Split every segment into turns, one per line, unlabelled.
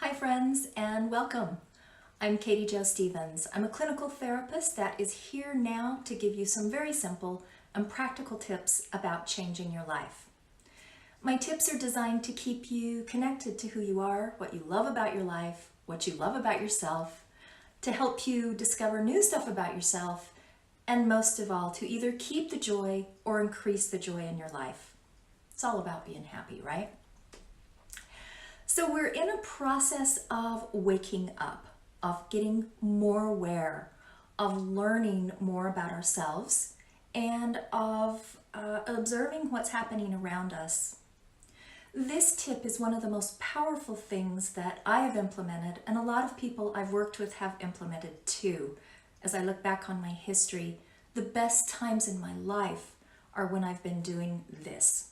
Hi friends, and welcome. I'm Katy Jo Stevens. I'm a clinical therapist that is here now to give you some very simple and practical tips about changing your life. My tips are designed to keep you connected to who you are, what you love about your life, what you love about yourself, to help you discover new stuff about yourself, and most of all, to either keep the joy or increase the joy in your life. It's all about being happy, right? So we're in a process of waking up, of getting more aware, of learning more about ourselves, and of observing what's happening around us. This tip is one of the most powerful things that I have implemented, and a lot of people I've worked with have implemented too. As I look back on my history, the best times in my life are when I've been doing this.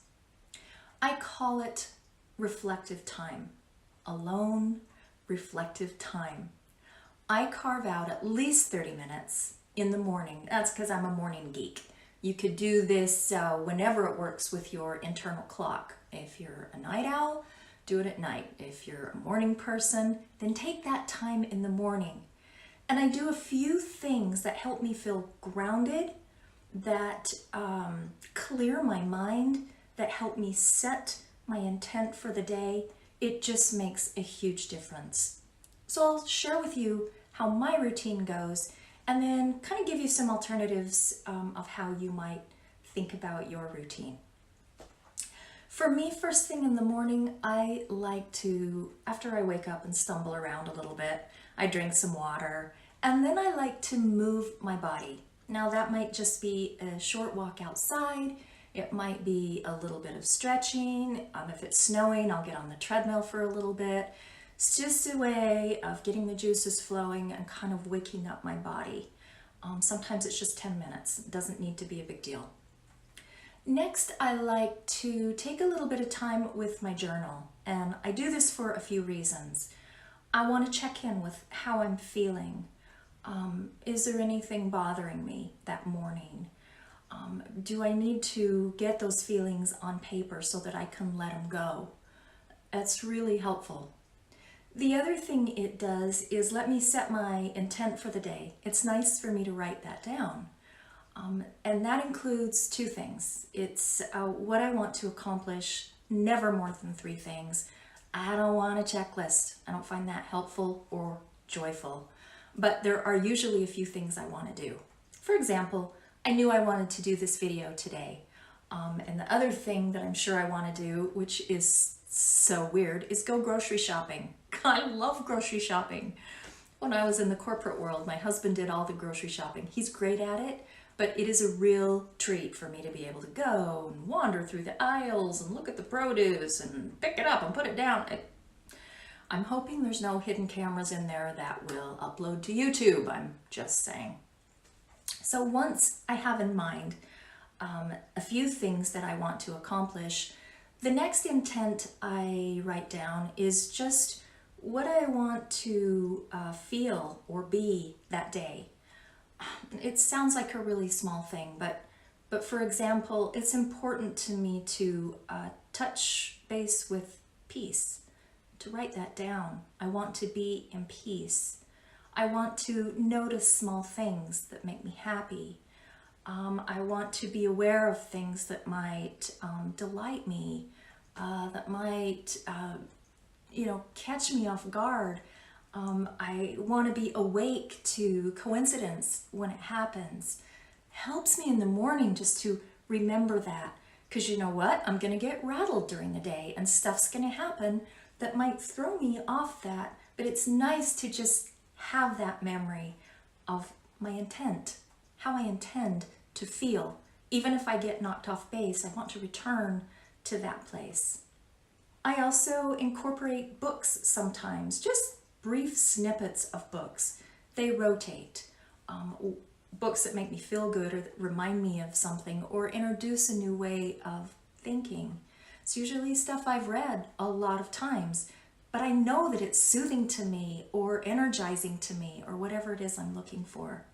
I call it reflective time. Alone, reflective time. I carve out at least 30 minutes in the morning. That's because I'm a morning geek. You could do this whenever it works with your internal clock. If you're a night owl, do it at night. If you're a morning person, then take that time in the morning. And I do a few things that help me feel grounded, that clear my mind, that help me set my intent for the day. It just makes a huge difference. So I'll share with you how my routine goes and then kind of give you some alternatives of how you might think about your routine. For me, first thing in the morning, I like to, after I wake up and stumble around a little bit, I drink some water, and then I like to move my body. Now that might just be a short walk outside. It might be a little bit of stretching. If it's snowing, I'll get on the treadmill for a little bit. It's just a way of getting the juices flowing and kind of waking up my body. Sometimes it's just 10 minutes. It doesn't need to be a big deal. Next, I like to take a little bit of time with my journal, and I do this for a few reasons. I want to check in with how I'm feeling. Is there anything bothering me that morning? Do I need to get those feelings on paper so that I can let them go? That's really helpful. The other thing it does is let me set my intent for the day. It's nice for me to write that down. And that includes two things. It's what I want to accomplish, never more than 3 things. I don't want a checklist. I don't find that helpful or joyful. But there are usually a few things I want to do. For example, I knew I wanted to do this video today. And the other thing that I'm sure I want to do, which is so weird, is go grocery shopping. I love grocery shopping. When I was in the corporate world, my husband did all the grocery shopping. He's great at it, but it is a real treat for me to be able to go and wander through the aisles and look at the produce and pick it up and put it down. I'm hoping there's no hidden cameras in there that will upload to YouTube. I'm just saying. So once I have in mind a few things that I want to accomplish, the next intent I write down is just what I want to feel or be that day. It sounds like a really small thing, but for example, it's important to me to touch base with peace, to write that down. I want to be in peace. I want to notice small things that make me happy. I want to be aware of things that might delight me, that might, catch me off guard. I want to be awake to coincidence when it happens. Helps me in the morning just to remember that, because you know what? I'm going to get rattled during the day and stuff's going to happen that might throw me off that, but it's nice to just have that memory of my intent, how I intend to feel. Even if I get knocked off base, I want to return to that place. I also incorporate books sometimes, just brief snippets of books. They rotate. Books that make me feel good or that remind me of something or introduce a new way of thinking. It's usually stuff I've read a lot of times, but I know that it's soothing to me or energizing to me or whatever it is I'm looking for.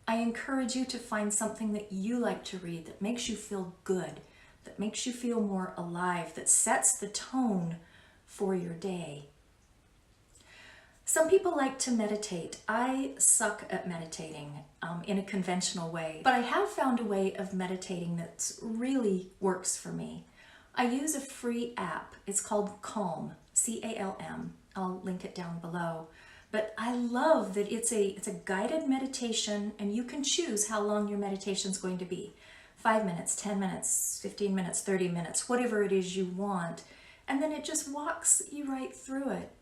I encourage you to find something that you like to read that makes you feel good, that makes you feel more alive, that sets the tone for your day. Some people like to meditate. I suck at meditating in a conventional way, but I have found a way of meditating that really works for me. I use a free app. It's called Calm, C-A-L-M. I'll link it down below. But I love that it's a guided meditation, and you can choose how long your meditation is going to be. 5 minutes, 10 minutes, 15 minutes, 30 minutes, whatever it is you want. And then it just walks you right through it.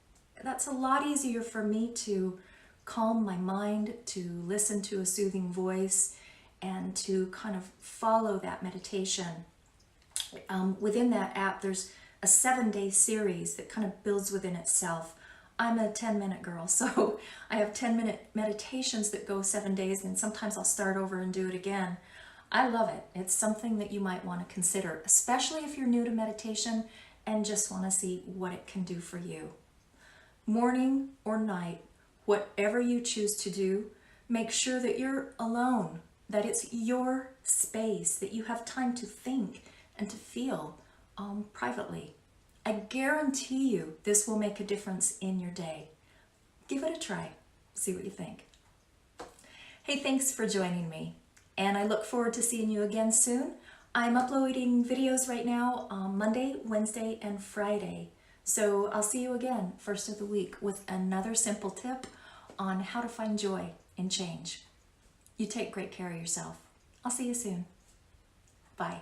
That's a lot easier for me to calm my mind, to listen to a soothing voice, and to kind of follow that meditation. Within that app, there's a 7-day series that kind of builds within itself. I'm a 10-minute girl, so I have 10-minute meditations that go 7 days, and sometimes I'll start over and do it again. I love it. It's something that you might want to consider, especially if you're new to meditation and just want to see what it can do for you. Morning or night, whatever you choose to do, make sure that you're alone, that it's your space, that you have time to think and to feel privately. I guarantee you this will make a difference in your day. Give it a try. See what you think. Hey, thanks for joining me, and I look forward to seeing you again soon. I'm uploading videos right now on Monday, Wednesday, and Friday. So I'll see you again first of the week with another simple tip on how to find joy in change. You take great care of yourself. I'll see you soon. Bye.